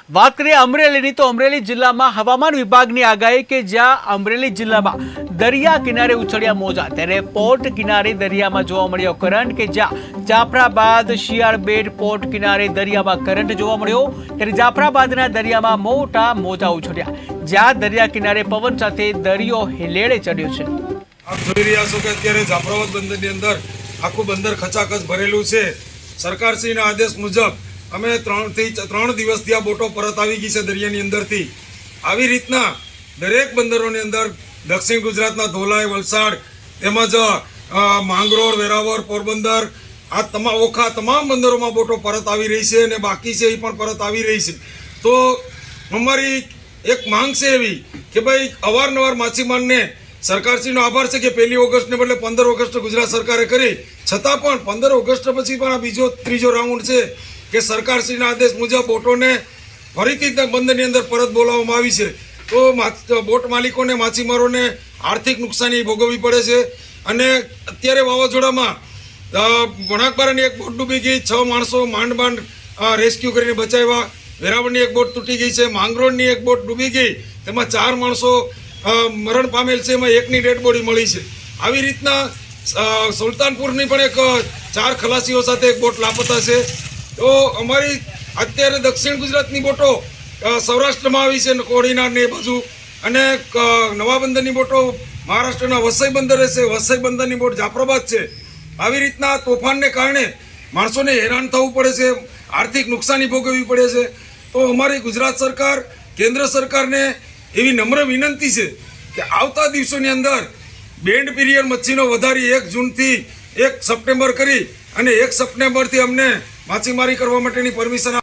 વાત કરીએ અમરેલીની તો અમરેલી જિલ્લામાં હવામાન વિભાગની આગાહી કે જ્યાં અમરેલી જિલ્લામાં દરિયા કિનારે ઉછળ્યા મોજા, ત્યારે પોર્ટ કિનારે દરિયામાં જોવા મળ્યો કરંટ કે જ્યાં જાફરાબાદ શિયાળબેટ પોર્ટ કિનારે દરિયામાં કરંટ જોવા મળ્યો, ત્યારે જાફરાબાદના દરિયામાં મોટા મોજા ઉછળ્યા, જ્યાં દરિયા કિનારે પવન સાથે દરિયો હેલેડે ચડ્યો છે। આપ જોઈ રહ્યા છો કે અત્યારે જાફરાબાદ બંદરની અંદર આખું બંદર ખચાખચ ભરેલું છે। સરકારશ્રીના આદેશ મુજબ અમે 3 દિવસથી આ બોટો પરત આવી ગઈ છે દરિયાની અંદરથી। આવી રીતના દરેક બંદરોની અંદર દક્ષિણ ગુજરાતના ધોલાઈ, વલસાડ તેમજ માંગરોળ, વેરાવળ, પોરબંદર આ ઓખા તમામ બંદરોમાં બોટો પરત આવી રહી છે અને બાકી છે એ પણ પરત આવી રહી છે। તો અમારી એક માંગ છે એવી કે ભાઈ અવારનવાર માછીમારને સરકારશ્રીનો આભાર છે કે 1 ઓગસ્ટને બદલે 15 ઓગસ્ટ ગુજરાત સરકારે કરી, છતાં પણ 15 ઓગસ્ટ પછી પણ આ ત્રીજો રાઉન્ડ છે કે સરકારશ્રીના આદેશ મુજબ બોટોને ફરીથી બંદરની અંદર પરત બોલાવવામાં આવી છે। તો બોટ માલિકોને, માછીમારોને આર્થિક નુકસાની ભોગવવી પડે છે। અને અત્યારે વાવાઝોડામાં વણાકબારાની એક બોટ ડૂબી ગઈ, 6 માણસો માંડ રેસ્ક્યુ કરીને બચાવ્યા। વેરાવળની એક બોટ તૂટી ગઈ છે, માંગરોળની એક બોટ ડૂબી ગઈ, તેમાં 4 માણસો મરણ પામેલ છે, એમાં એકની ડેડ બોડી મળી છે। આવી રીતના સુલતાનપુરની પણ એક 4 ખલાસીઓ સાથે એક બોટ લાપતા છે। તો અમારી અત્યારે દક્ષિણ ગુજરાતની બોટો સૌરાષ્ટ્રમાં આવી છે, કોડીનાર ને એ બાજુ, અને નવા બંદરની બોટો મહારાષ્ટ્રના વસઈ બંદરે છે, વસઈ બંદરની બોટ જાફરાબાદ છે। આવી રીતના તોફાનને કારણે માણસોને હેરાન થવું પડે છે, આર્થિક નુકસાની ભોગવવી પડે છે। તો અમારી ગુજરાત સરકાર, કેન્દ્ર સરકારને એવી નમ્ર વિનંતી છે કે આવતા દિવસોની અંદર બેન્ડ પીરિયડ મચ્છીનો વધારી 1 જૂનથી 1 સપ્ટેમ્બર કરી અને 1 સપ્ટેમ્બરથી અમને માછીમારી કરવા માટેની પરમિશન